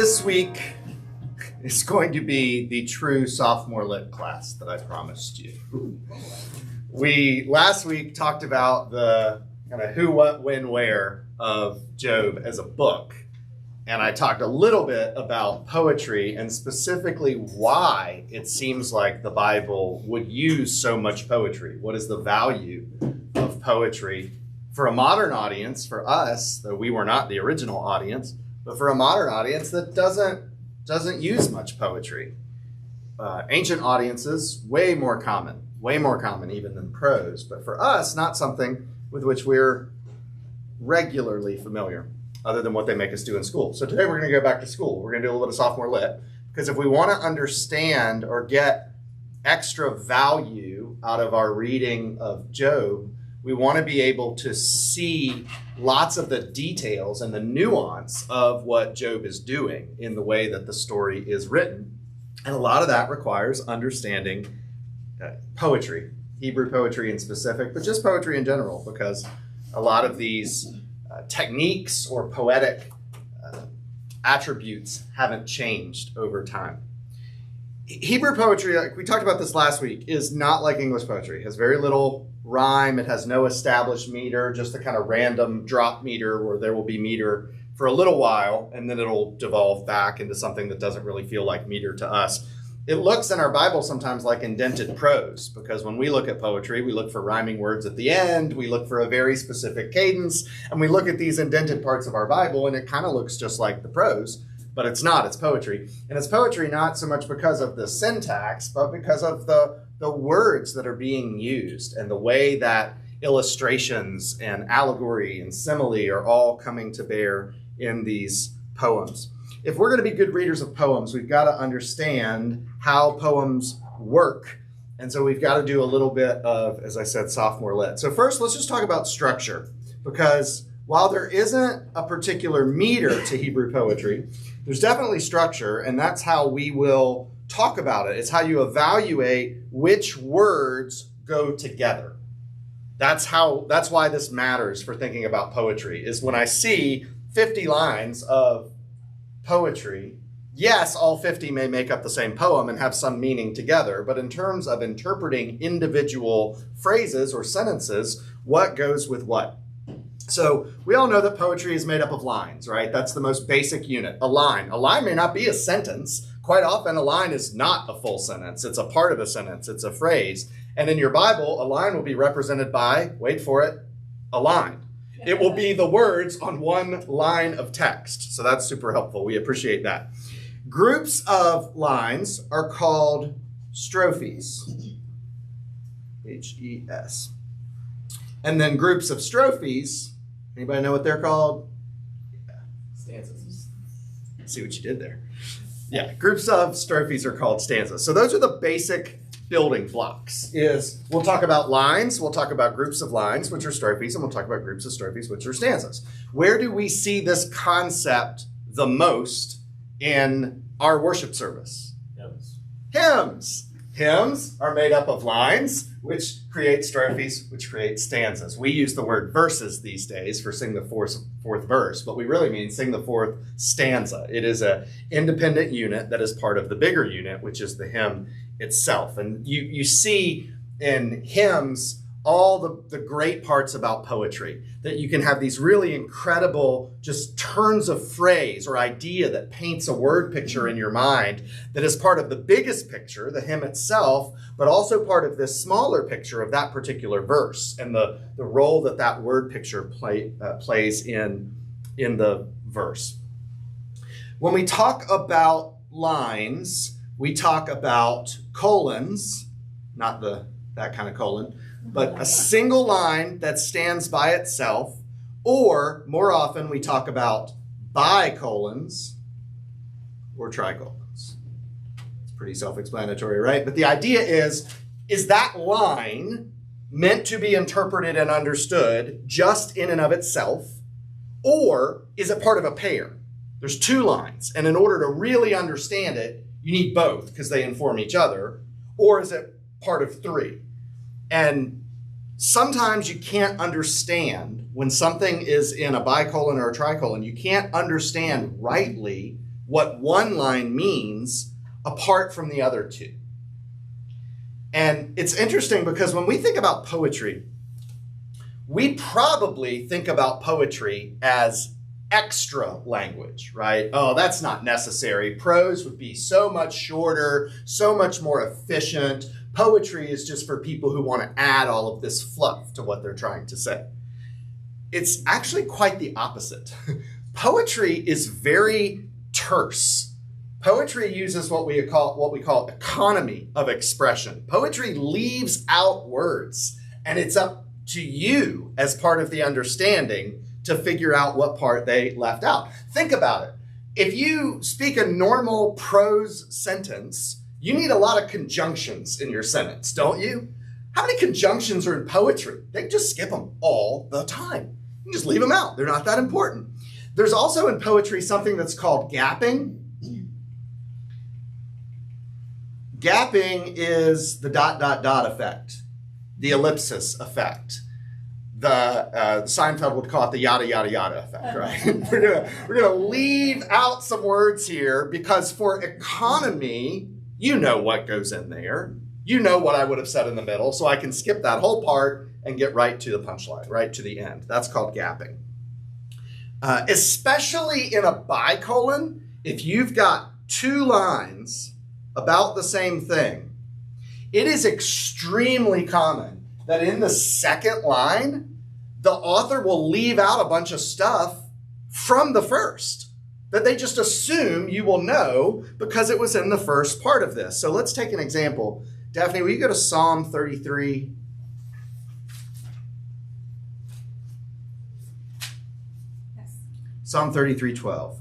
This week is going to be the true sophomore lit class that I promised you. We last week talked about the kind of who, what, when, where of Job as a book. And I talked a little bit about poetry and specifically why it seems like the Bible would use so much poetry. What is the value of poetry for a modern audience, for us, though we were not the original audience, but for a modern audience that doesn't use much poetry. Ancient audiences, way more common even than prose. But for us, not something with which we're regularly familiar, other than what they make us do in school. So today we're going to go back to school. We're going to do a little bit of sophomore lit, because if we want to understand or get extra value out of our reading of Job, we want to be able to see lots of the details and the nuance of what Job is doing in the way that the story is written. And a lot of that requires understanding poetry, Hebrew poetry in specific, but just poetry in general, because a lot of these techniques or poetic attributes haven't changed over time. Hebrew poetry, like we talked about this last week, is not like English poetry. It has very little rhyme. It has no established meter, just a kind of random drop meter where there will be meter for a little while, and then it'll devolve back into something that doesn't really feel like meter to us. It looks in our Bible sometimes like indented prose, because when we look at poetry, we look for rhyming words at the end, we look for a very specific cadence, and we look at these indented parts of our Bible, and it kind of looks just like the prose. But it's not, it's poetry. And it's poetry not so much because of the syntax, but because of the words that are being used and the way that illustrations and allegory and simile are all coming to bear in these poems. If we're going to be good readers of poems, we've got to understand how poems work. And so we've got to do a little bit of, as I said, sophomore lit. So first, let's just talk about structure, because while there isn't a particular meter to Hebrew poetry, there's definitely structure, and that's how we will talk about it. It's how you evaluate which words go together. That's why this matters for thinking about poetry, is when I see 50 lines of poetry, yes, all 50 may make up the same poem and have some meaning together, but in terms of interpreting individual phrases or sentences, what goes with what? So we all know that poetry is made up of lines, right? That's the most basic unit, a line. A line may not be a sentence. Quite often, a line is not a full sentence. It's a part of a sentence. It's a phrase. And in your Bible, a line will be represented by, wait for it, a line. It will be the words on one line of text. So that's super helpful. We appreciate that. Groups of lines are called strophes. H-E-S. And then groups of strophes, anybody know what they're called? Yeah. Stanzas. See what you did there. Yeah, groups of strophes are called stanzas. So those are the basic building blocks. We'll talk about lines, we'll talk about groups of lines, which are strophes, and we'll talk about groups of strophes, which are stanzas. Where do we see this concept the most in our worship service? Hymns. Hymns are made up of lines, which create strophes, which create stanzas. We use the word verses these days for sing the fourth verse, but we really mean sing the fourth stanza. It is an independent unit that is part of the bigger unit, which is the hymn itself. And you see in hymns all the great parts about poetry, that you can have these really incredible just turns of phrase or idea that paints a word picture in your mind that is part of the biggest picture, the hymn itself, but also part of this smaller picture of that particular verse and the role that word picture plays in the verse. When we talk about lines, we talk about colons, not that kind of colon, but a single line that stands by itself, or more often we talk about bicolons or tricolons. It's pretty self-explanatory, right? But the idea is that line meant to be interpreted and understood just in and of itself, or is it part of a pair? There's two lines, and in order to really understand it, you need both because they inform each other, or is it part of three? And sometimes you can't understand when something is in a bicolon or a tricolon, you can't understand rightly what one line means apart from the other two. And it's interesting because when we think about poetry, we probably think about poetry as extra language, right? Oh, that's not necessary. Prose would be so much shorter, so much more efficient. Poetry is just for people who want to add all of this fluff to what they're trying to say. It's actually quite the opposite. Poetry is very terse. Poetry uses what we call economy of expression. Poetry leaves out words, and it's up to you as part of the understanding to figure out what part they left out. Think about it. If you speak a normal prose sentence, you need a lot of conjunctions in your sentence, don't you? How many conjunctions are in poetry? They just skip them all the time. You just leave them out. They're not that important. There's also in poetry something that's called gapping. Gapping is the ... effect, the ellipsis effect. The Seinfeld would call it the yada, yada, yada effect, right? we're gonna leave out some words here because for economy, you know what goes in there. You know what I would have said in the middle, so I can skip that whole part and get right to the punchline, right to the end. That's called gapping. Especially in a bicolon, if you've got two lines about the same thing, it is extremely common that in the second line, the author will leave out a bunch of stuff from the first that they just assume you will know because it was in the first part of this. So let's take an example. Daphne, will you go to Psalm 33? Yes. Psalm 33:12.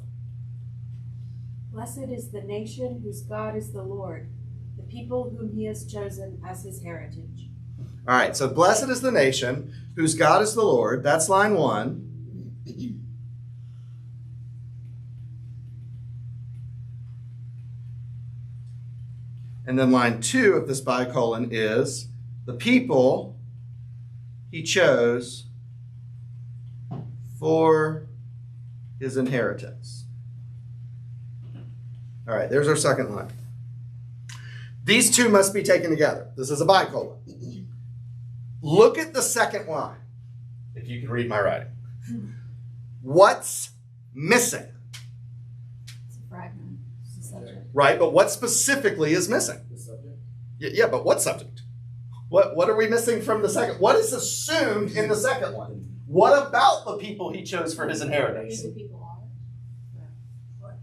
Blessed is the nation whose God is the Lord, the people whom he has chosen as his heritage. All right, so blessed is the nation whose God is the Lord. That's line 1. And then line 2 of this bicolon is the people he chose for his inheritance. All right, there's our second line. These two must be taken together. This is a bicolon. Look at the second line, if you can read my writing. What's missing? It's a fragment. It's a subject. Right, but what specifically is missing? The subject? Yeah, but what subject? What are we missing from the second? What is assumed in the second one? What about the people he chose for his inheritance? Who the people are? What?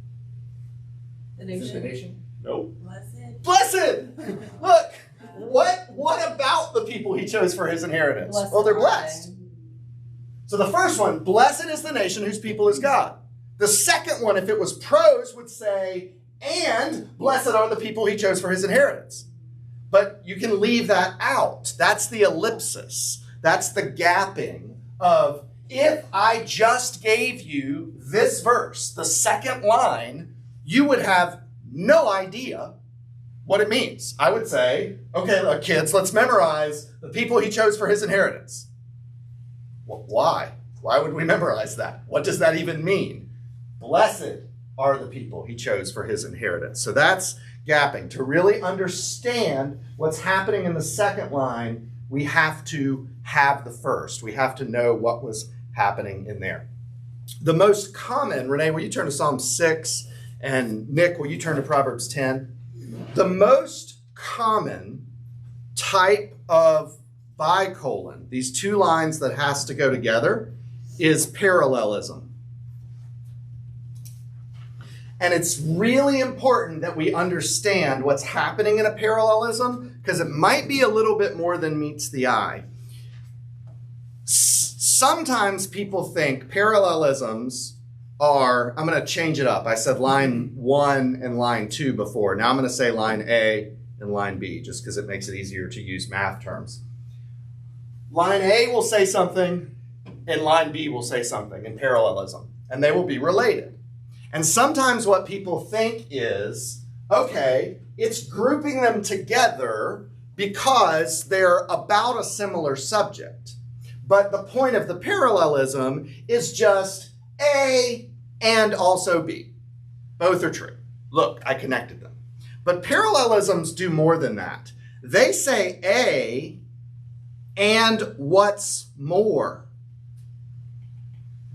The Is it the nation? nation? Nope. Blessed. Blessed! Look, what about the people he chose for his inheritance? Blessed Well, they're are blessed. So the first one, blessed is the nation whose people is God. The second one, if it was prose, would say, and blessed are the people he chose for his inheritance. But you can leave that out. That's the ellipsis. That's the gapping of, if I just gave you this verse, the second line, you would have no idea what it means. I would say, okay, look, kids, let's memorize the people he chose for his inheritance. Well, why? Why would we memorize that? What does that even mean? Blessed are the people he chose for his inheritance. So that's gapping. To really understand what's happening in the second line, we have to have the first. We have to know what was happening in there. The most common, Renee, will you turn to Psalm 6? And Nick, will you turn to Proverbs 10? The most common type of bicolon, these two lines that has to go together, is parallelism. And it's really important that we understand what's happening in a parallelism because it might be a little bit more than meets the eye. Sometimes people think parallelisms are, I'm going to change it up. I said line 1 and line 2 before. Now I'm going to say line A and line B just because it makes it easier to use math terms. Line A will say something and line B will say something in parallelism, and they will be related. And sometimes what people think is, okay, it's grouping them together because they're about a similar subject. But the point of the parallelism is just A and also B. Both are true. Look, I connected them. But parallelisms do more than that. They say A and what's more,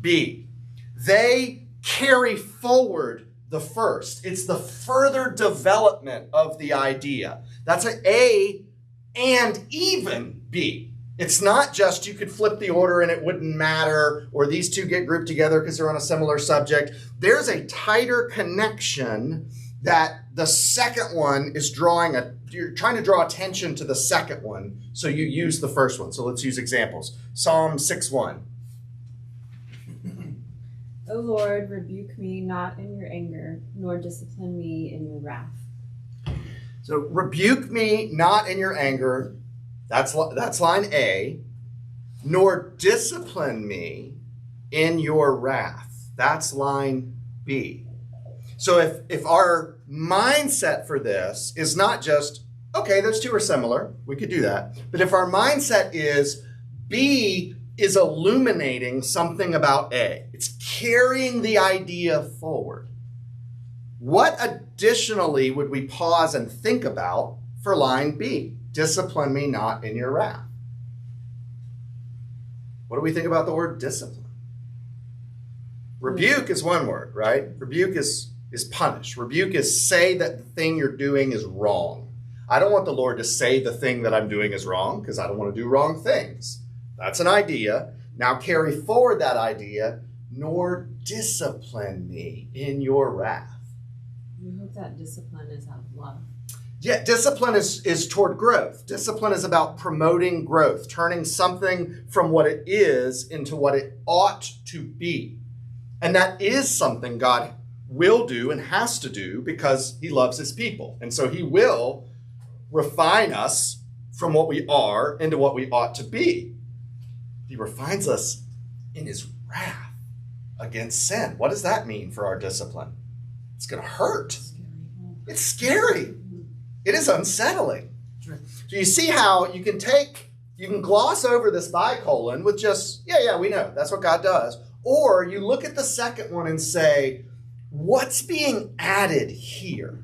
B. They carry forward the first. It's the further development of the idea. That's an A and even B. It's not just you could flip the order and it wouldn't matter, or these two get grouped together because they're on a similar subject. There's a tighter connection that the second one is you're trying to draw attention to the second one, so you use the first one. So let's use examples. Psalm 6:1. O Lord, rebuke me not in your anger, nor discipline me in your wrath. So rebuke me not in your anger, that's line A, nor discipline me in your wrath. That's line B. So if our mindset for this is not just, okay, those two are similar, we could do that. But if our mindset is B is illuminating something about A, it's carrying the idea forward, what additionally would we pause and think about for line B? Discipline me not in your wrath. What do we think about the word discipline? Rebuke is one word, right? Rebuke is punish. Rebuke is say that the thing you're doing is wrong. I don't want the Lord to say the thing that I'm doing is wrong because I don't want to do wrong things. That's an idea. Now carry forward that idea, nor discipline me in your wrath. We hope that discipline is out of love. Yeah, discipline is toward growth. Discipline is about promoting growth, turning something from what it is into what it ought to be. And that is something God will do and has to do because he loves his people. And so he will refine us from what we are into what we ought to be. He refines us in his wrath against sin. What does that mean for our discipline? It's going to hurt. It's scary. It is unsettling. So you see how you can gloss over this bicolon with just, yeah, we know. That's what God does. Or you look at the second one and say, what's being added here?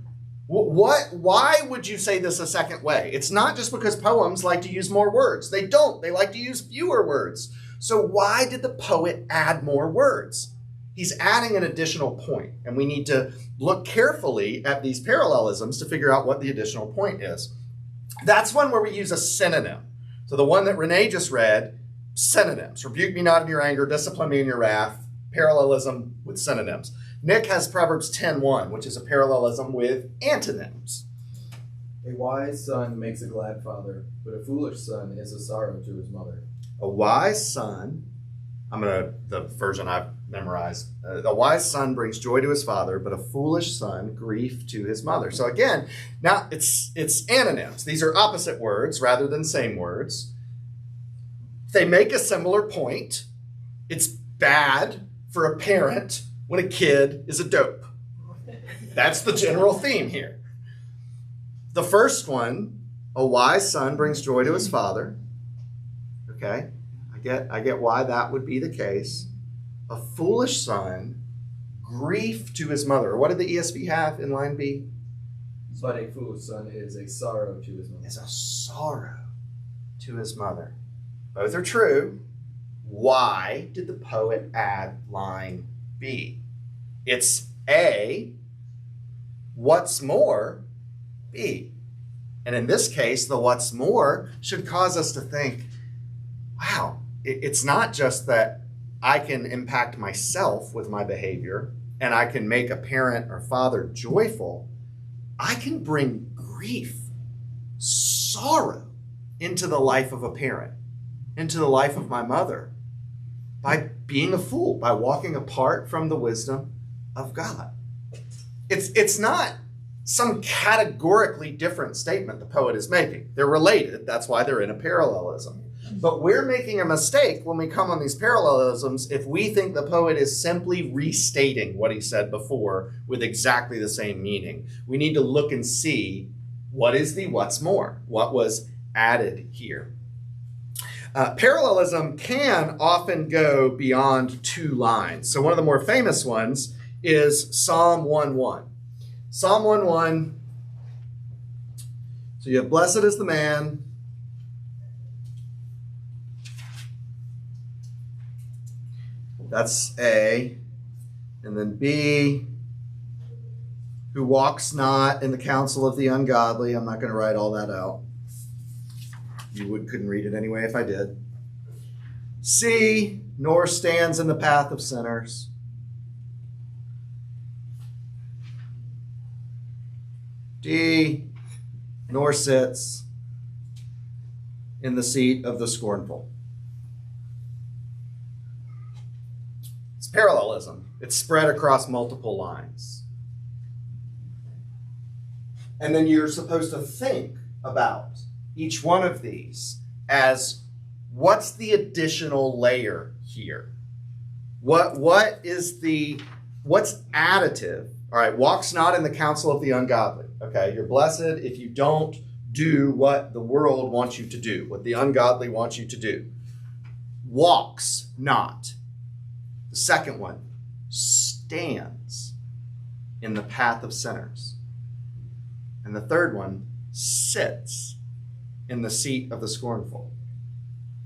Why would you say this a second way? It's not just because poems like to use more words. They don't. They like to use fewer words. So why did the poet add more words? He's adding an additional point, and we need to look carefully at these parallelisms to figure out what the additional point is. That's one where we use a synonym. So the one that Renee just read, synonyms. Rebuke me not in your anger, discipline me in your wrath. Parallelism with synonyms. Nick has Proverbs 10:1, which is a parallelism with antonyms. A wise son makes a glad father, but a foolish son is a sorrow to his mother. A wise son, the version I've memorized. A wise son brings joy to his father, but a foolish son, grief to his mother. So again, now it's antonyms. These are opposite words rather than same words. They make a similar point. It's bad for a parent when a kid is a dope. That's the general theme here. The first one, a wise son brings joy to his father. Okay, I get why that would be the case. A foolish son, grief to his mother. What did the ESV have in line B? But a foolish son is a sorrow to his mother. Is a sorrow to his mother. Both are true. Why did the poet add line B? It's A, what's more, B. And in this case, the what's more should cause us to think, wow, it's not just that I can impact myself with my behavior and I can make a parent or father joyful. I can bring grief, sorrow into the life of a parent, into the life of my mother, by being a fool, by walking apart from the wisdom of God. It's not some categorically different statement the poet is making. They're related. That's why they're in a parallelism. But we're making a mistake when we come on these parallelisms if we think the poet is simply restating what he said before with exactly the same meaning. We need to look and see what is the what's more, what was added here. Parallelism can often go beyond two lines. So one of the more famous ones is Psalm 1:1. Psalm 1:1. So you have blessed is the man. That's A. And then B, who walks not in the counsel of the ungodly. I'm not going to write all that out. You couldn't read it anyway if I did. C, nor stands in the path of sinners. D, nor sits in the seat of the scornful. It's parallelism. It's spread across multiple lines. And then you're supposed to think about each one of these as what's the additional layer here? What's additive? All right, walks not in the counsel of the ungodly. Okay, you're blessed if you don't do what the world wants you to do, what the ungodly wants you to do. Walks not. The second one, stands in the path of sinners. And the third one, sits in the seat of the scornful.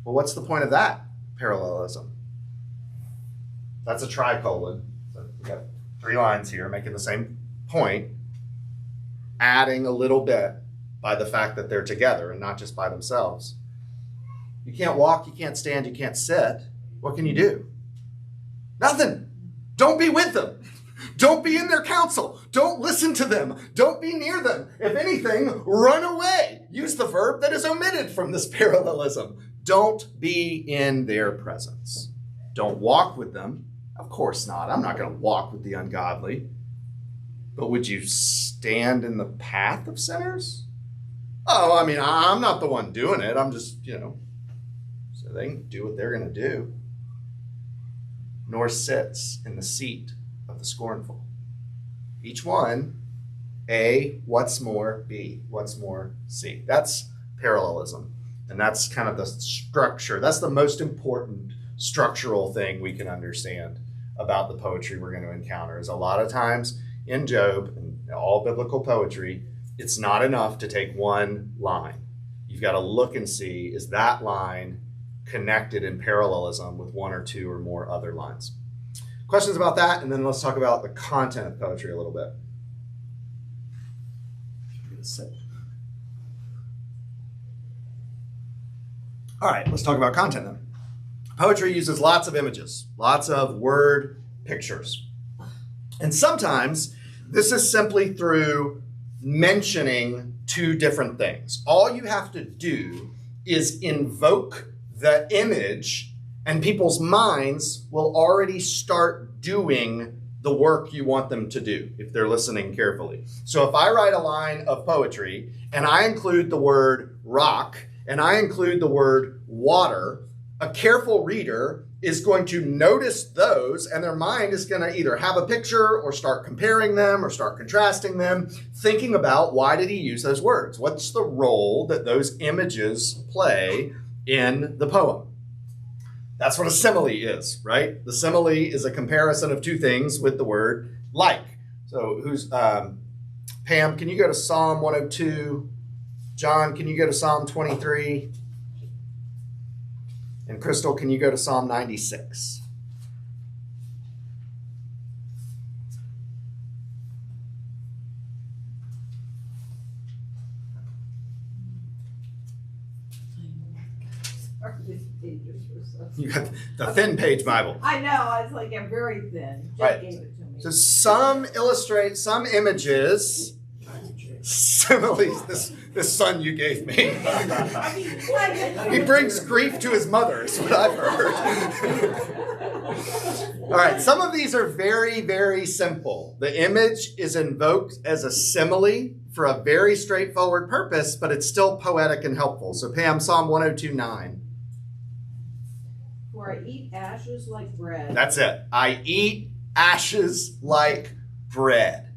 Well, what's the point of that parallelism? That's a tricolon. So we got 3 lines here making the same point, adding a little bit by the fact that they're together and not just by themselves. You can't walk, you can't stand, you can't sit. What can you do? Nothing. Don't be with them. Don't be in their counsel. Don't listen to them. Don't be near them. If anything, run away. Use the verb that is omitted from this parallelism. Don't be in their presence. Don't walk with them. Of course not. I'm not going to walk with the ungodly. But would you stand in the path of sinners? Oh, I mean, I'm not the one doing it. I'm just, so they can do what they're going to do. Nor sits in the seat of the scornful. Each one, A, what's more, B, what's more, C. That's parallelism. And that's kind of the structure. That's the most important structural thing we can understand about the poetry we're going to encounter. Is a lot of times in Job and all biblical poetry, it's not enough to take one line. You've got to look and see, is that line connected in parallelism with 1 or 2 or more other lines? Questions about that, and then let's talk about the content of poetry a little bit. All right, let's talk about content then. Poetry uses lots of images, lots of word pictures. And sometimes this is simply through mentioning 2 different things. All you have to do is invoke the image, and people's minds will already start doing the work you want them to do if they're listening carefully. So if I write a line of poetry and I include the word rock and I include the word water, a careful reader is going to notice those, and their mind is going to either have a picture or start comparing them or start contrasting them, thinking about why did he use those words? What's the role that those images play in the poem? That's what a simile is, right? The simile is a comparison of 2 things with the word like. So Pam, can you go to Psalm 102? John, can you go to Psalm 23? And Crystal, can you go to Psalm 96? You got the thin page Bible. I know, it's like a very thin. Jake gave it to me. So some illustrate, some images, similes, this son you gave me. He brings grief to his mother, is what I've heard. All right, some of these are very, very simple. The image is invoked as a simile for a very straightforward purpose, but it's still poetic and helpful. So Pam, Psalm 102:9. For I eat ashes like bread. That's it. I eat ashes like bread.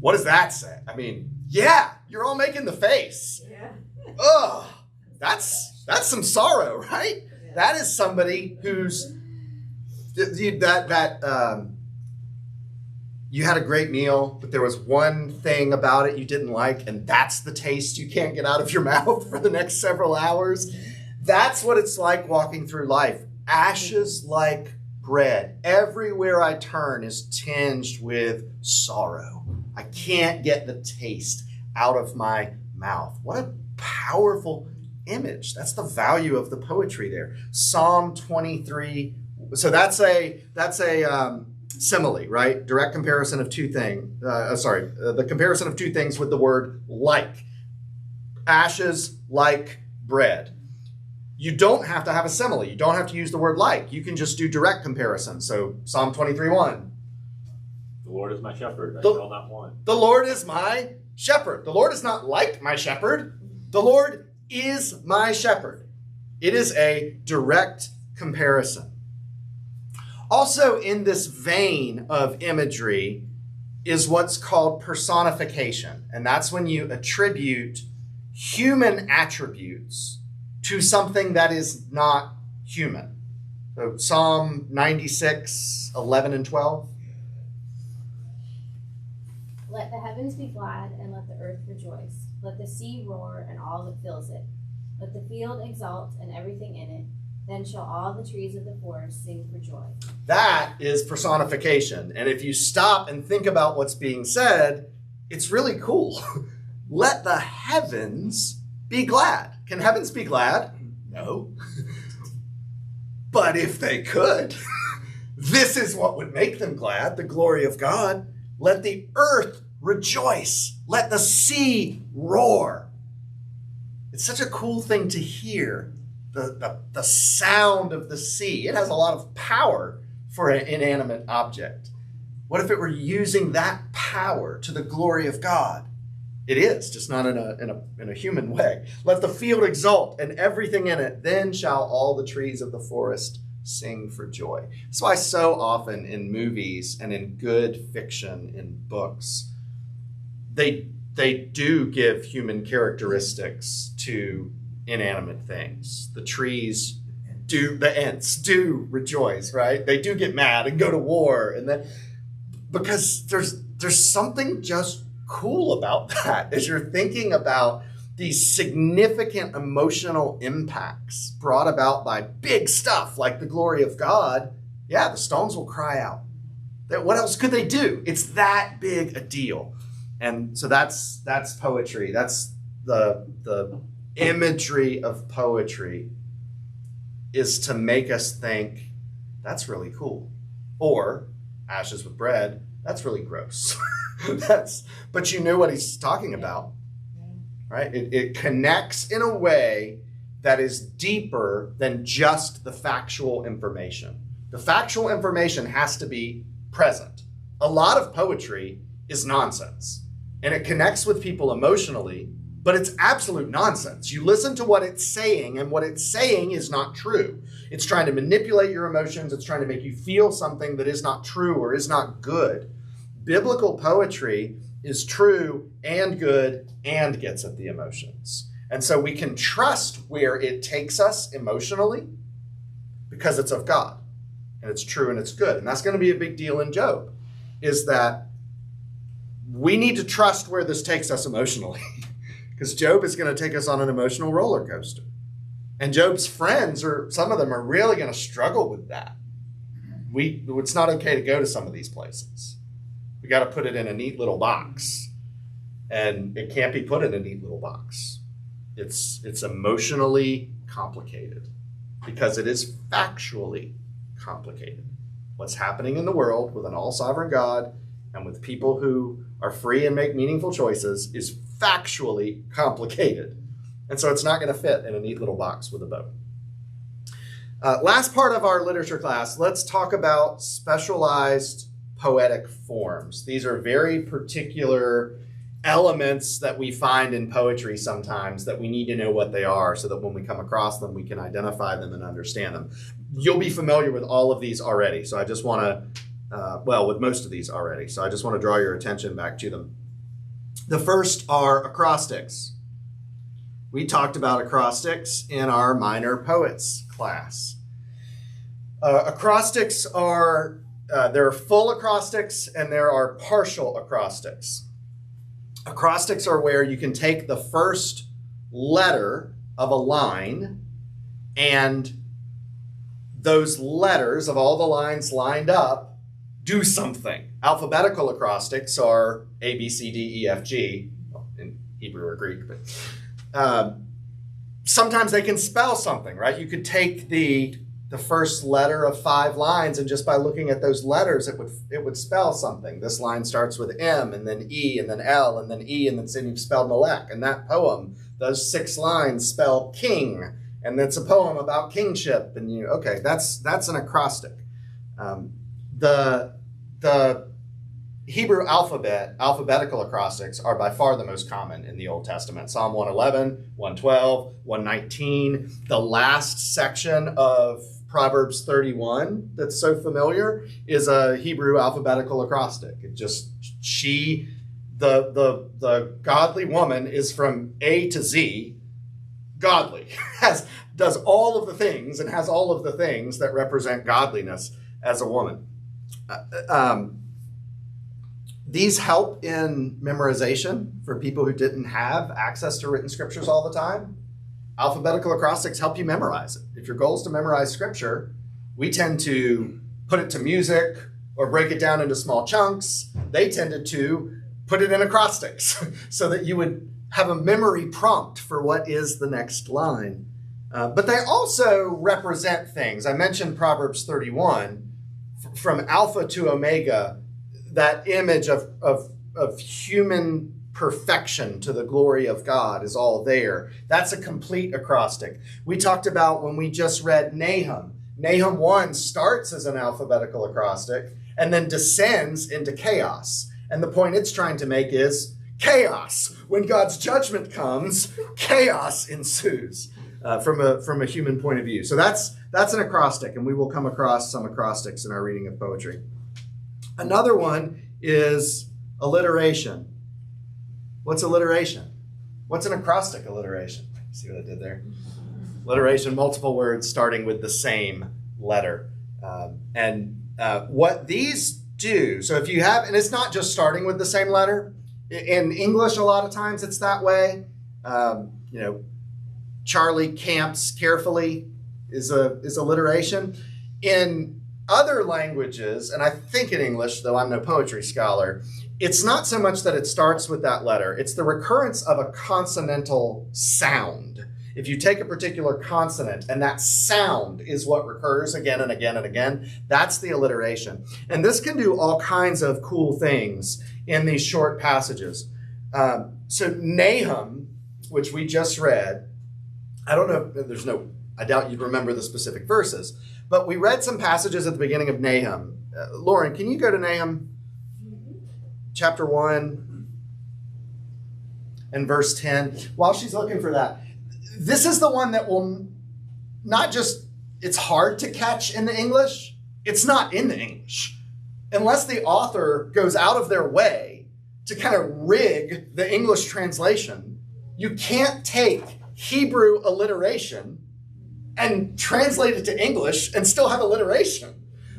What does that say? I mean, yeah, you're all making the face. Yeah. Ugh, that's some sorrow, right? Yeah. That is somebody who's you had a great meal, but there was one thing about it you didn't like, and that's the taste you can't get out of your mouth for the next several hours. That's what it's like walking through life. Ashes like bread. Everywhere I turn is tinged with sorrow. I can't get the taste out of my mouth. What a powerful image. That's the value of the poetry there. Psalm 23. So that's a simile, right? Direct comparison of two things. The comparison of two things with the word like. Ashes like bread. You don't have to have a simile. You don't have to use the word like. You can just do direct comparison. So Psalm 23:1. The Lord is my shepherd, I shall not want. The Lord is my shepherd. The Lord is not like my shepherd. The Lord is my shepherd. It is a direct comparison. Also in this vein of imagery is what's called personification. And that's when you attribute human attributes to something that is not human. So Psalm 96:11 and 12. Let the heavens be glad and let the earth rejoice. Let the sea roar and all that fills it. Let the field exult and everything in it. Then shall all the trees of the forest sing for joy. That is personification. And if you stop and think about what's being said, it's really cool. Let the heavens be glad. Can heavens be glad? No. But if they could, this is what would make them glad, the glory of God. Let the earth rejoice. Let the sea roar. It's such a cool thing to hear, the sound of the sea. It has a lot of power for an inanimate object. What if it were using that power to the glory of God? It is, just not in a human way. Let the field exult and everything in it. Then shall all the trees of the forest sing for joy. That's why so often in movies and in good fiction, in books, they do give human characteristics to inanimate things. The trees do, the ants do rejoice, right? They do get mad and go to war, and then because there's something just cool about that as you're thinking about these significant emotional impacts brought about by big stuff like the glory of God. Yeah, the stones will cry out. What else could they do? It's that big a deal. And so that's poetry. That's the imagery of poetry, is to make us think, that's really cool. Or ashes with bread, that's really gross. But you know what he's talking about, right? It connects in a way that is deeper than just the factual information. The factual information has to be present. A lot of poetry is nonsense, and it connects with people emotionally, but it's absolute nonsense. You listen to what it's saying, and what it's saying is not true. It's trying to manipulate your emotions. It's trying to make you feel something that is not true or is not good. Biblical poetry is true and good and gets at the emotions. And so we can trust where it takes us emotionally because it's of God and it's true and it's good. And that's going to be a big deal in Job, is that we need to trust where this takes us emotionally because Job is going to take us on an emotional roller coaster. And Job's friends, or some of them, are really going to struggle with that. It's not okay to go to some of these places. We got to put it in a neat little box, and it can't be put in a neat little box. It's emotionally complicated because it is factually complicated. What's happening in the world with an all-sovereign God and with people who are free and make meaningful choices is factually complicated. And so it's not going to fit in a neat little box with a bow. Last part of our literature class, let's talk about specialized poetic forms. These are very particular elements that we find in poetry sometimes that we need to know what they are so that when we come across them, we can identify them and understand them. You'll be familiar with all of these already, so I just want to, with most of these already, so I just want to draw your attention back to them. The first are acrostics. We talked about acrostics in our minor poets class. Acrostics are there are full acrostics and there are partial acrostics. Acrostics are where you can take the first letter of a line and those letters of all the lines lined up do something. Alphabetical acrostics are A, B, C, D, E, F, G, well, in Hebrew or Greek, but sometimes they can spell something, right? You could take the first letter of 5 lines, and just by looking at those letters, it would spell something. This line starts with M, and then E, and then L, and then E, and then you've spelled Melech. And that poem, those 6 lines spell king, and it's a poem about kingship. And okay, that's an acrostic. The Hebrew alphabetical acrostics are by far the most common in the Old Testament. Psalm 111, 112, 119. The last section of Proverbs 31 that's so familiar is a Hebrew alphabetical acrostic. It just, the godly woman is from A to Z, godly, does all of the things and has all of the things that represent godliness as a woman. These help in memorization for people who didn't have access to written scriptures all the time. Alphabetical acrostics help you memorize it. If your goal is to memorize scripture, we tend to put it to music or break it down into small chunks. They tended to put it in acrostics so that you would have a memory prompt for what is the next line. But they also represent things. I mentioned Proverbs 31. From Alpha to Omega, that image of human perfection to the glory of God is all there. That's a complete acrostic. We talked about when we just read Nahum. Nahum 1 starts as an alphabetical acrostic and then descends into chaos. And the point it's trying to make is chaos. When God's judgment comes, chaos ensues from a human point of view. So that's an acrostic, and we will come across some acrostics in our reading of poetry. Another one is alliteration. What's alliteration? What's an acrostic alliteration? See what I did there? Alliteration, multiple words starting with the same letter. What these do, so if you have, and it's not just starting with the same letter. In English, a lot of times it's that way. Charlie camps carefully is alliteration. In other languages, and I think in English, though I'm no poetry scholar, it's not so much that it starts with that letter. It's the recurrence of a consonantal sound. If you take a particular consonant and that sound is what recurs again and again and again, that's the alliteration. And this can do all kinds of cool things in these short passages. So Nahum, which we just read, I don't know, I doubt you'd remember the specific verses, but we read some passages at the beginning of Nahum. Lauren, can you go to Nahum chapter 1 and verse 10? While she's looking for that, this is the one that will not just, it's hard to catch in the English, it's not in the English. Unless the author goes out of their way to kind of rig the English translation, you can't take Hebrew alliteration and translate it to English and still have alliteration.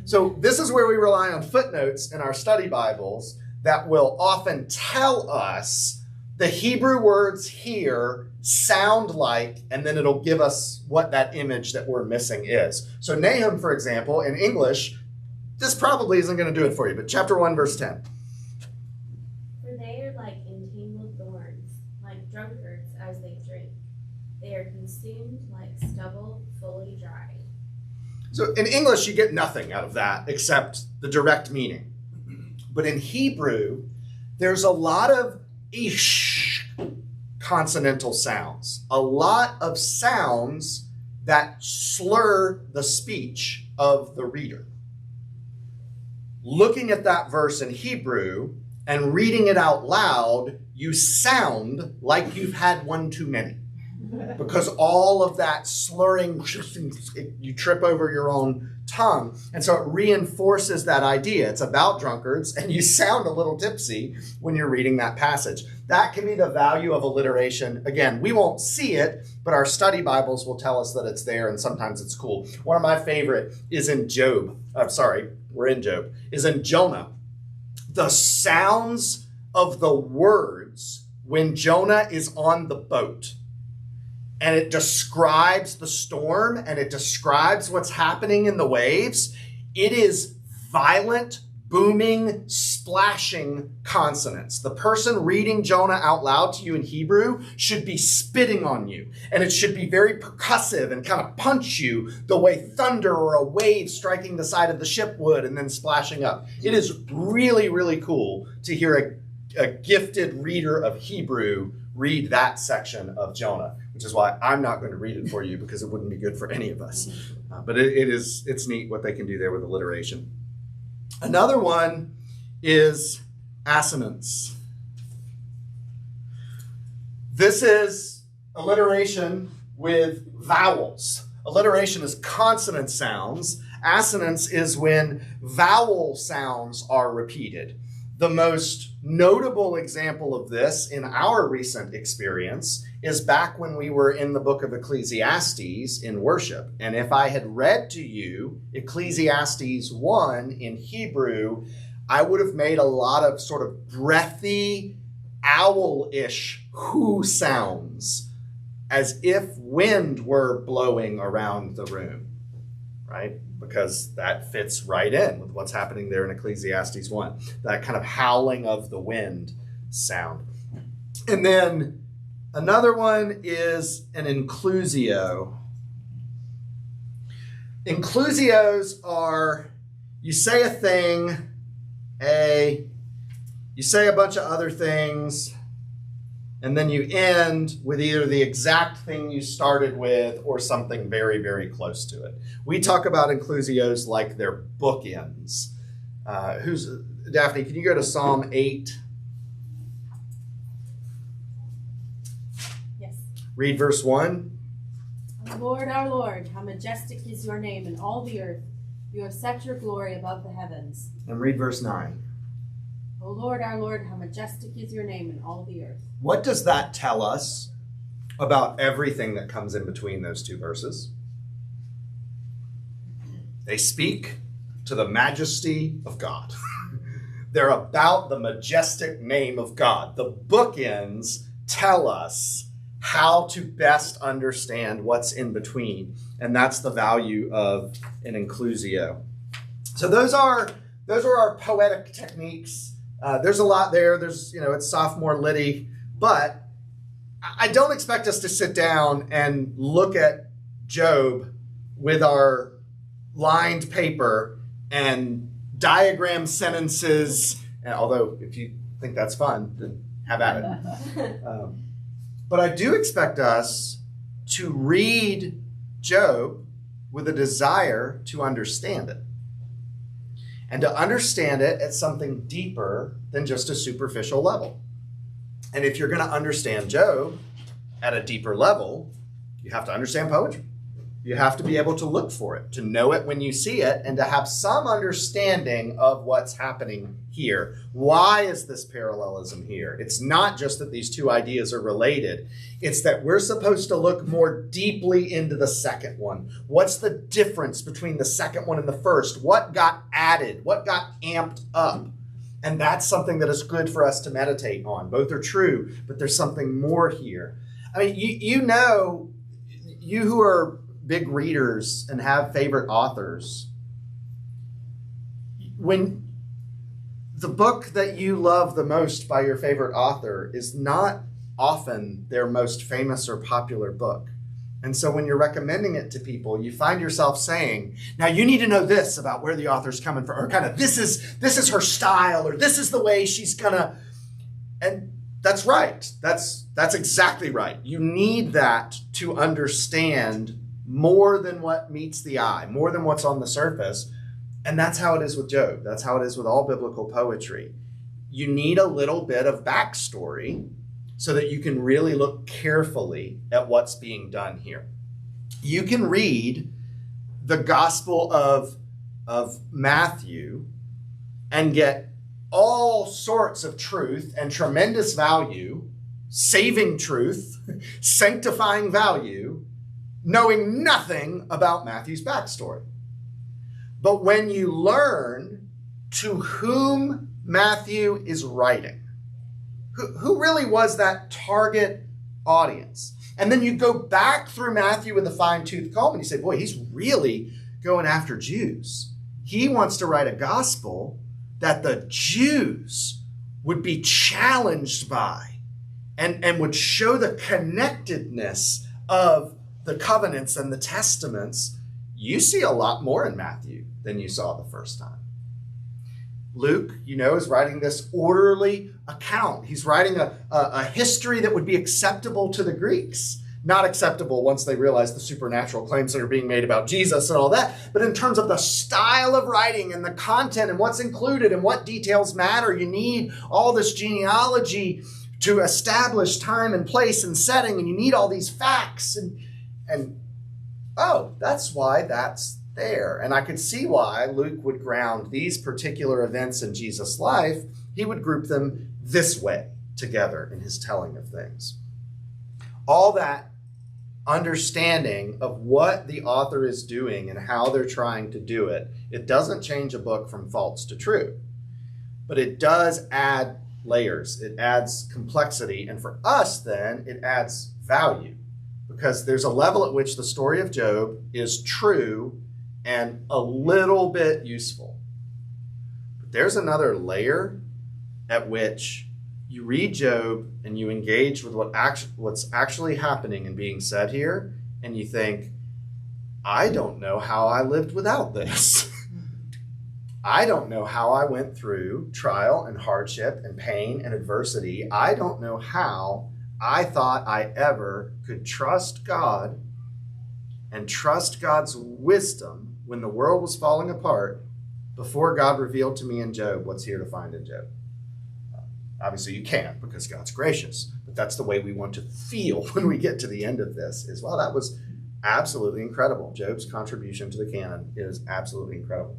So this is where we rely on footnotes in our study Bibles that will often tell us the Hebrew words here sound like, and then it'll give us what that image that we're missing is. So Nahum, for example, in English, this probably isn't going to do it for you, but chapter 1, verse 10. For they are like entangled thorns, like drunkards as they drink. They are consumed like stubble fully dried. So in English, you get nothing out of that except the direct meaning. But in Hebrew, there's a lot of ish consonantal sounds, a lot of sounds that slur the speech of the reader. Looking at that verse in Hebrew and reading it out loud, you sound like you've had one too many. because all of that slurring, you trip over your own tongue. And so it reinforces that idea. It's about drunkards, and you sound a little tipsy when you're reading that passage. That can be the value of alliteration. Again, we won't see it, but our study Bibles will tell us that it's there, and sometimes it's cool. One of my favorite is in Job. We're in Job. Is in Jonah. The sounds of the words when Jonah is on the boat, and it describes the storm, and it describes what's happening in the waves. It is violent, booming, splashing consonants. The person reading Jonah out loud to you in Hebrew should be spitting on you, and it should be very percussive and kind of punch you the way thunder or a wave striking the side of the ship would and then splashing up. It is really, really cool to hear a gifted reader of Hebrew read that section of Jonah, which is why I'm not going to read it for you, because it wouldn't be good for any of us. But it's neat what they can do there with alliteration. Another one is assonance. This is alliteration with vowels. Alliteration is consonant sounds. Assonance is when vowel sounds are repeated. The most notable example of this in our recent experience is back when we were in the book of Ecclesiastes in worship. And if I had read to you Ecclesiastes 1 in Hebrew, I would have made a lot of sort of breathy, owl-ish whoo sounds, as if wind were blowing around the room, right? Because that fits right in with what's happening there in Ecclesiastes 1, that kind of howling of the wind sound. And then another one is an inclusio. Inclusios are, you say a thing, you say a bunch of other things, and then you end with either the exact thing you started with or something very, very close to it. We talk about inclusios like they're bookends. Daphne, can you go to Psalm 8? Yes. Read verse 1. Lord, our Lord, how majestic is your name in all the earth. You have set your glory above the heavens. And read verse 9. O Lord, our Lord, how majestic is your name in all the earth. What does that tell us about everything that comes in between those two verses? They speak to the majesty of God. They're about the majestic name of God. The bookends tell us how to best understand what's in between. And that's the value of an inclusio. So those are our poetic techniques. There's a lot there. It's sophomore litty, but I don't expect us to sit down and look at Job with our lined paper and diagram sentences. And although if you think that's fun, then have at it. But I do expect us to read Job with a desire to understand it. And to understand it at something deeper than just a superficial level. And if you're going to understand Job at a deeper level, you have to understand poetry. You have to be able to look for it, to know it when you see it, and to have some understanding of what's happening here. Why is this parallelism here? It's not just that these two ideas are related. It's that we're supposed to look more deeply into the second one. What's the difference between the second one and the first? What got added? What got amped up? And that's something that is good for us to meditate on. Both are true, but there's something more here. I mean, you who are big readers and have favorite authors, when the book that you love the most by your favorite author is not often their most famous or popular book. And so when you're recommending it to people, you find yourself saying, now you need to know this about where the author's coming from, or kind of this is her style, or this is the way she's gonna, and that's right. That's exactly right. You need that to understand more than what meets the eye, more than what's on the surface. And that's how it is with Job. That's how it is with all biblical poetry. You need a little bit of backstory so that you can really look carefully at what's being done here. You can read the Gospel of Matthew and get all sorts of truth and tremendous value, saving truth, sanctifying value, knowing nothing about Matthew's backstory. But when you learn to whom Matthew is writing, who really was that target audience, and then you go back through Matthew with a fine-tooth comb and you say, boy, he's really going after Jews. He wants to write a gospel that the Jews would be challenged by and would show the connectedness of the covenants and the testaments. You see a lot more in Matthew than you saw the first time. Luke, is writing this orderly account. He's writing a history that would be acceptable to the Greeks. Not acceptable once they realize the supernatural claims that are being made about Jesus and all that. But in terms of the style of writing and the content and what's included and what details matter, you need all this genealogy to establish time and place and setting, and you need all these facts. And that's why that's there. And I could see why Luke would ground these particular events in Jesus' life. He would group them this way together in his telling of things. All that understanding of what the author is doing and how they're trying to do it, it doesn't change a book from false to true. But it does add layers. It adds complexity. And for us, then, it adds value. Because there's a level at which the story of Job is true and a little bit useful. But there's another layer at which you read Job and you engage with what's actually happening and being said here, and you think, I don't know how I lived without this. I don't know how I went through trial and hardship and pain and adversity. I don't know how I thought I ever could trust God and trust God's wisdom when the world was falling apart before God revealed to me in Job what's here to find in Job. Obviously you can't, because God's gracious, but that's the way we want to feel when we get to the end of this is, well, that was absolutely incredible. Job's contribution to the canon is absolutely incredible.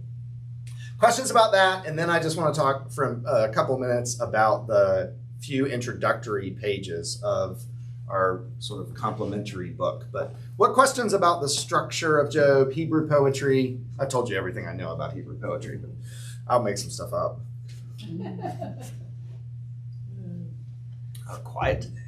Questions about that? And then I just want to talk for a couple minutes about the few introductory pages of our sort of complementary book. But what questions about the structure of Job, Hebrew poetry? I told you everything I know about Hebrew poetry, but I'll make some stuff up. Quiet today.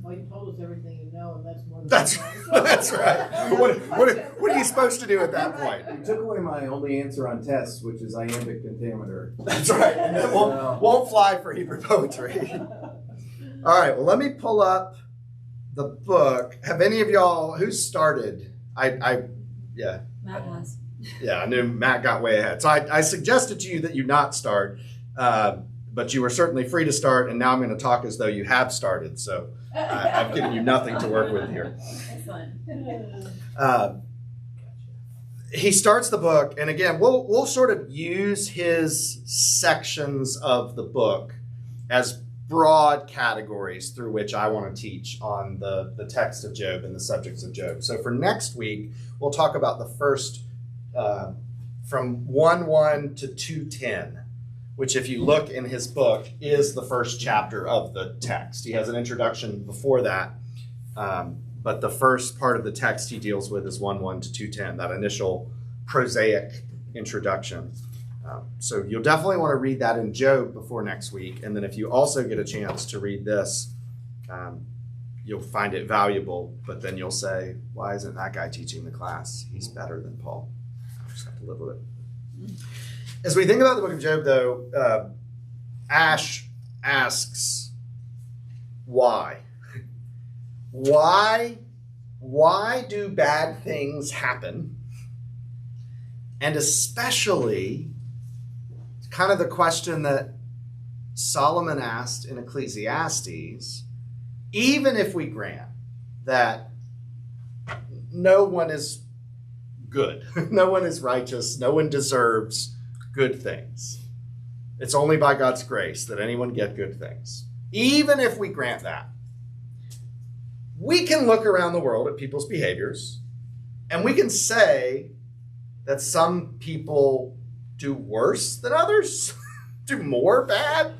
Well, you told us everything you know, and that's more than That's right. What are you supposed to do at that point? You took away my only answer on tests, which is iambic pentameter. That's right. And that won't fly for Hebrew poetry. All right. Well, let me pull up the book. Have any of y'all who started? Yeah. Matt has. Yeah, I knew Matt got way ahead. So I suggested to you that you not start, but you were certainly free to start, and now I'm going to talk as though you have started. So I've given you nothing to work with here. Excellent. He starts the book, and again, we'll sort of use his sections of the book as broad categories through which I want to teach on the text of Job and the subjects of Job. So for next week, we'll talk about the first from 1:1 to 2:10, which if you look in his book is the first chapter of the text. He has an introduction before that, but the first part of the text he deals with is 1:1 to 2:10, that initial prosaic introduction. So you'll definitely want to read that in Job before next week. And then if you also get a chance to read this, you'll find it valuable, but then you'll say, why isn't that guy teaching the class? He's better than Paul. I'll just have to live with it. As we think about the book of Job, though, Ash asks, why? Why do bad things happen? And especially, kind of the question that Solomon asked in Ecclesiastes, even if we grant that no one is good, no one is righteous, no one deserves good things, It's only by God's grace that anyone get good things. Even if we grant that, we can look around the world at people's behaviors, and we can say that some people do worse than others, do more bad,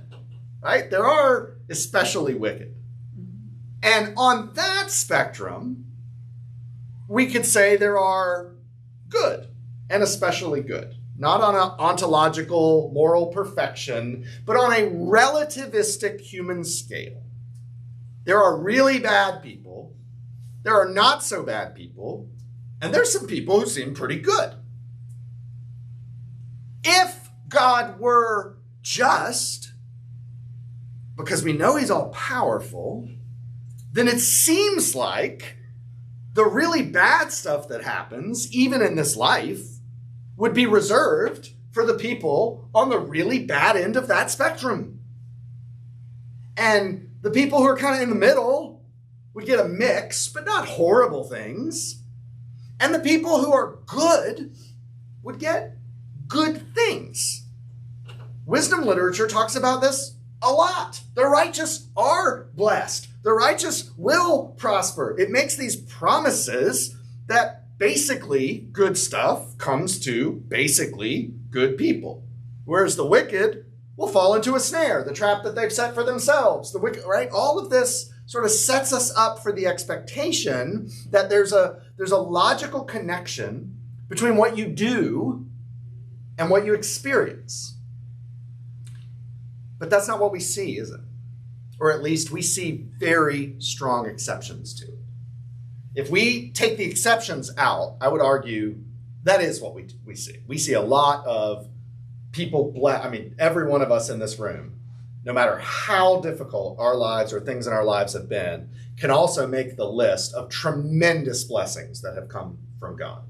right? There are especially wicked. And on that spectrum, we could say there are good and especially good. Not on an ontological moral perfection, but on a relativistic human scale. There are really bad people, there are not so bad people, and there's some people who seem pretty good. If God were just, because we know he's all powerful, then it seems like the really bad stuff that happens, even in this life, would be reserved for the people on the really bad end of that spectrum. And the people who are kind of in the middle would get a mix, but not horrible things. And the people who are good would get good things. Wisdom literature talks about this a lot. The righteous are blessed. The righteous will prosper. It makes these promises that basically good stuff comes to basically good people. Whereas the wicked will fall into a snare, the trap that they've set for themselves. The wicked, right? All of this sort of sets us up for the expectation that there's a logical connection between what you do and what you experience. But that's not what we see, is it? Or at least we see very strong exceptions to it. If we take the exceptions out, I would argue that is what we see. We see a lot of people, every one of us in this room, no matter how difficult our lives or things in our lives have been, can also make the list of tremendous blessings that have come from God.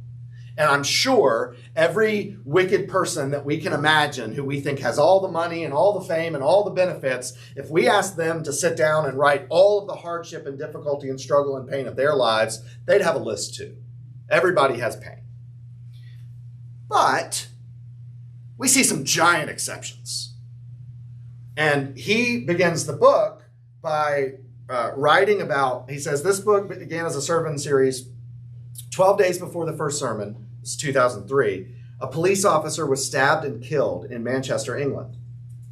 And I'm sure every wicked person that we can imagine who we think has all the money and all the fame and all the benefits, if we ask them to sit down and write all of the hardship and difficulty and struggle and pain of their lives, they'd have a list too. Everybody has pain. But we see some giant exceptions. And he begins the book by writing about, he says, this book began as a sermon series 12 days before the first sermon. It's 2003. A police officer was stabbed and killed in Manchester, England.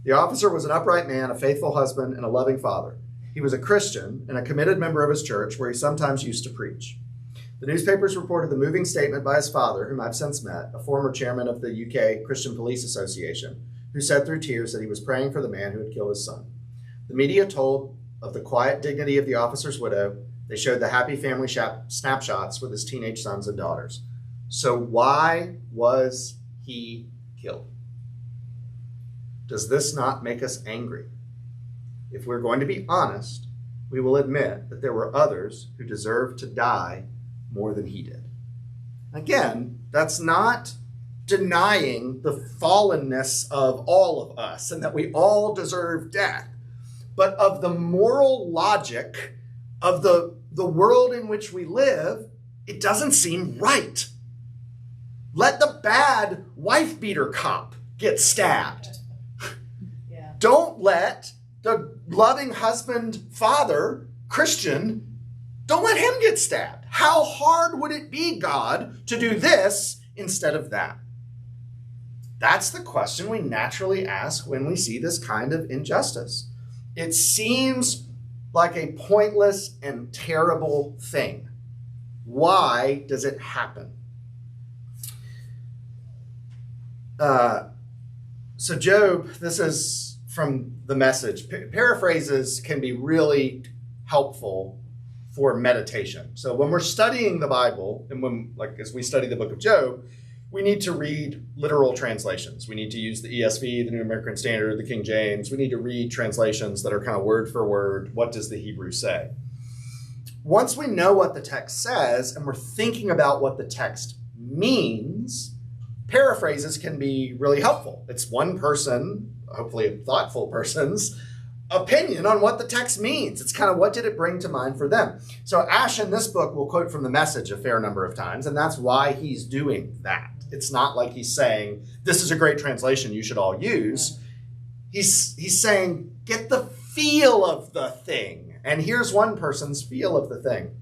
The officer was an upright man, a faithful husband, and a loving father. He was a Christian and a committed member of his church, where he sometimes used to preach. The newspapers reported the moving statement by his father, whom I've since met, a former chairman of the UK Christian Police Association, who said through tears that he was praying for the man who had killed his son. The media told of the quiet dignity of the officer's widow. They showed the happy family snapshots with his teenage sons and daughters. So why was he killed? Does this not make us angry? If we're going to be honest, we will admit that there were others who deserved to die more than he did. Again, that's not denying the fallenness of all of us and that we all deserve death, but of the moral logic of the world in which we live, it doesn't seem right. Let the bad wife beater cop get stabbed. Yeah. Don't let the loving husband, father, Christian, don't let him get stabbed. How hard would it be, God, to do this instead of that? That's the question we naturally ask when we see this kind of injustice. It seems like a pointless and terrible thing. Why does it happen? So Job, this is from the Message. Paraphrases can be really helpful for meditation. So when we're studying the Bible, and as we study the book of Job, we need to read literal translations. We need to use the ESV, the New American Standard, the King James. We need to read translations that are kind of word for word. What does the Hebrew say? Once we know what the text says and we're thinking about what the text means, paraphrases can be really helpful. It's one person, hopefully a thoughtful person's, opinion on what the text means. It's kind of what did it bring to mind for them. So Ash in this book will quote from the Message a fair number of times, and that's why he's doing that. It's not like he's saying, this is a great translation you should all use. He's saying, get the feel of the thing. And here's one person's feel of the thing.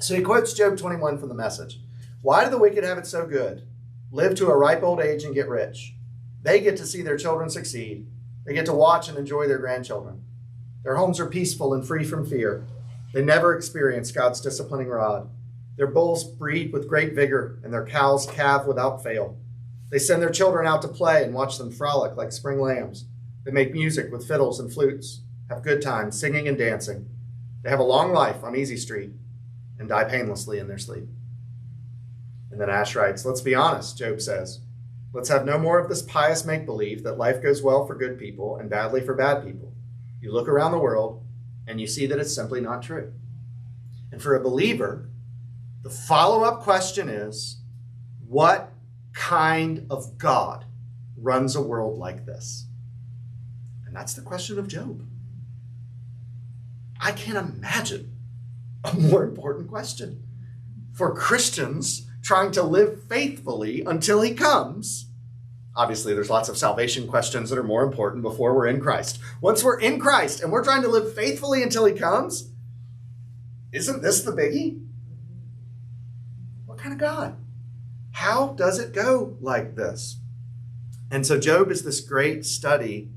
So he quotes Job 21 from the Message. Why do the wicked have it so good? Live to a ripe old age and get rich. They get to see their children succeed. They get to watch and enjoy their grandchildren. Their homes are peaceful and free from fear. They never experience God's disciplining rod. Their bulls breed with great vigor, and their cows calve without fail. They send their children out to play and watch them frolic like spring lambs. They make music with fiddles and flutes, have good times singing and dancing. They have a long life on Easy Street and die painlessly in their sleep. And then Ash writes, let's be honest, Job says. Let's have no more of this pious make-believe that life goes well for good people and badly for bad people. You look around the world and you see that it's simply not true. And for a believer, the follow-up question is, what kind of God runs a world like this? And that's the question of Job. I can't imagine a more important question for Christians trying to live faithfully until he comes. Obviously, there's lots of salvation questions that are more important before we're in Christ. Once we're in Christ and we're trying to live faithfully until he comes, isn't this the biggie? What kind of God? How does it go like this? And so Job is this great study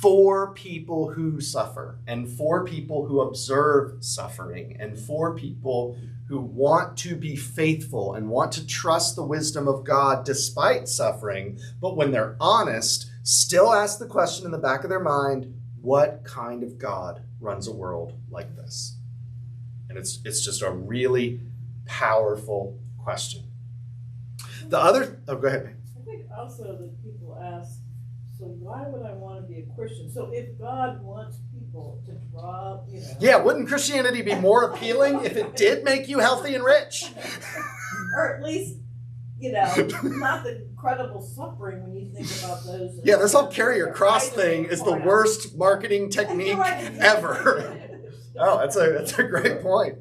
for people who suffer and for people who observe suffering and for people who want to be faithful and want to trust the wisdom of God despite suffering, but when they're honest, still ask the question in the back of their mind, what kind of God runs a world like this? And it's just a really powerful question. The other, oh, go ahead. I think also that people ask, so why would I want to be a Christian? So if God wants people to draw, Yeah, wouldn't Christianity be more appealing if it did make you healthy and rich? or at least, not the incredible suffering when you think about those. Yeah, this whole carry your cross thing is the worst marketing technique ever. Oh, that's a great point.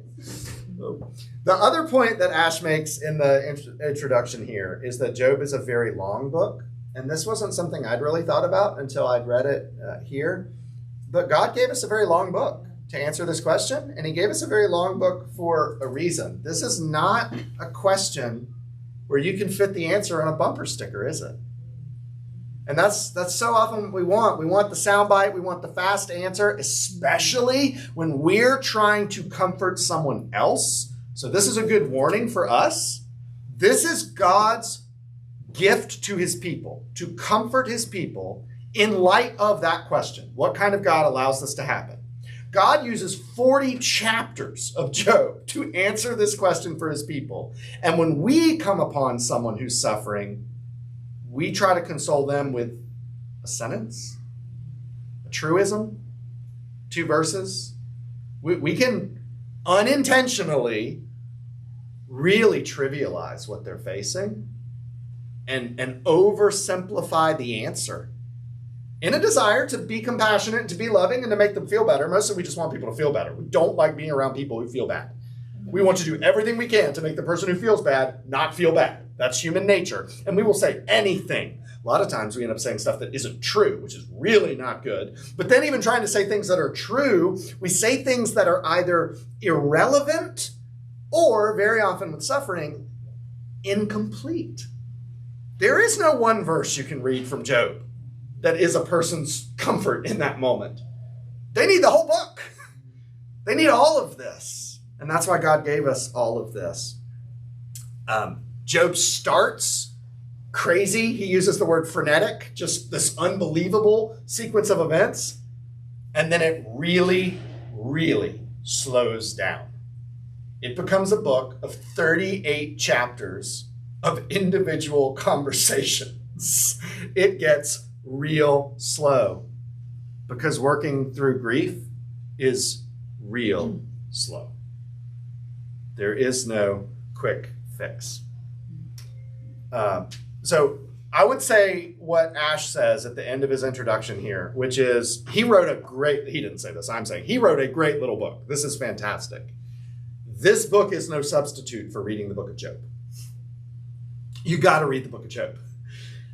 The other point that Ash makes in the introduction here is that Job is a very long book. And this wasn't something I'd really thought about until I'd read it here. But God gave us a very long book to answer this question. And he gave us a very long book for a reason. This is not a question where you can fit the answer on a bumper sticker, is it? And that's so often what we want. We want the soundbite. We want the fast answer, especially when we're trying to comfort someone else. So this is a good warning for us. This is God's gift to his people, to comfort his people in light of that question. What kind of God allows this to happen? God uses 40 chapters of Job to answer this question for his people. And when we come upon someone who's suffering, we try to console them with a sentence, a truism, 2 verses. We can unintentionally really trivialize what they're facing and oversimplify the answer in a desire to be compassionate, to be loving, and to make them feel better. Mostly we just want people to feel better. We don't like being around people who feel bad. We want to do everything we can to make the person who feels bad not feel bad. That's human nature. And we will say anything. A lot of times we end up saying stuff that isn't true, which is really not good. But then even trying to say things that are true, we say things that are either irrelevant or, very often with suffering, incomplete. There is no one verse you can read from Job that is a person's comfort in that moment. They need the whole book. They need all of this. And that's why God gave us all of this. Job starts crazy. He uses the word frenetic, just this unbelievable sequence of events. And then it really, really slows down. It becomes a book of 38 chapters of individual conversations. It gets real slow because working through grief is real slow. There is no quick fix. So I would say what Ash says at the end of his introduction here, which is he didn't say this, I'm saying he wrote a great little book. This is fantastic. This book is no substitute for reading the book of Job. You got to read the book of Job.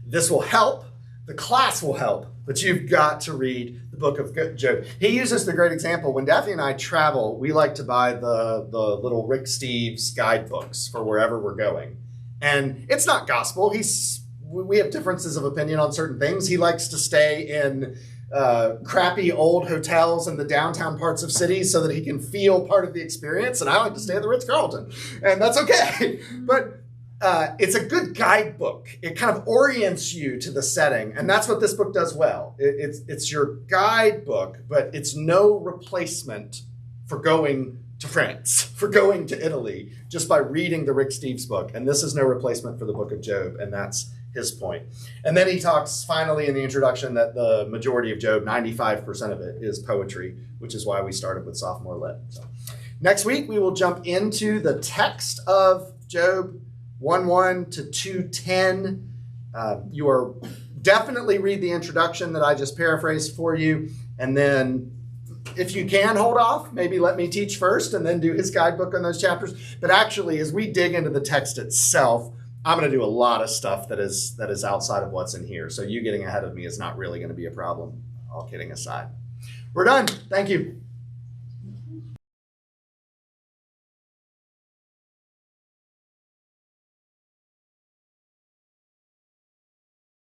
This will help, The class will help, but you've got to read the book of Job. He uses the great example. When Daphne and I travel, we like to buy the little Rick Steves guidebooks for wherever we're going. And it's not gospel. We have differences of opinion on certain things. He likes to stay in crappy old hotels in the downtown parts of cities so that he can feel part of the experience. And I like to stay at the Ritz-Carlton, and that's okay. But it's a good guidebook. It kind of orients you to the setting, and that's what this book does well. It's your guidebook, but it's no replacement for going to France, for going to Italy, just by reading the Rick Steves book. And this is no replacement for the book of Job, and that's his point. And then he talks finally in the introduction that the majority of Job, 95% of it, is poetry, which is why we started with sophomore lit. So next week, we will jump into the text of Job 1:1 to 2:10. You are definitely read the introduction that I just paraphrased for you. And then if you can hold off, maybe let me teach first and then do his guidebook on those chapters. But actually, as we dig into the text itself, I'm going to do a lot of stuff that is outside of what's in here. So you getting ahead of me is not really going to be a problem, all kidding aside. We're done. Thank you.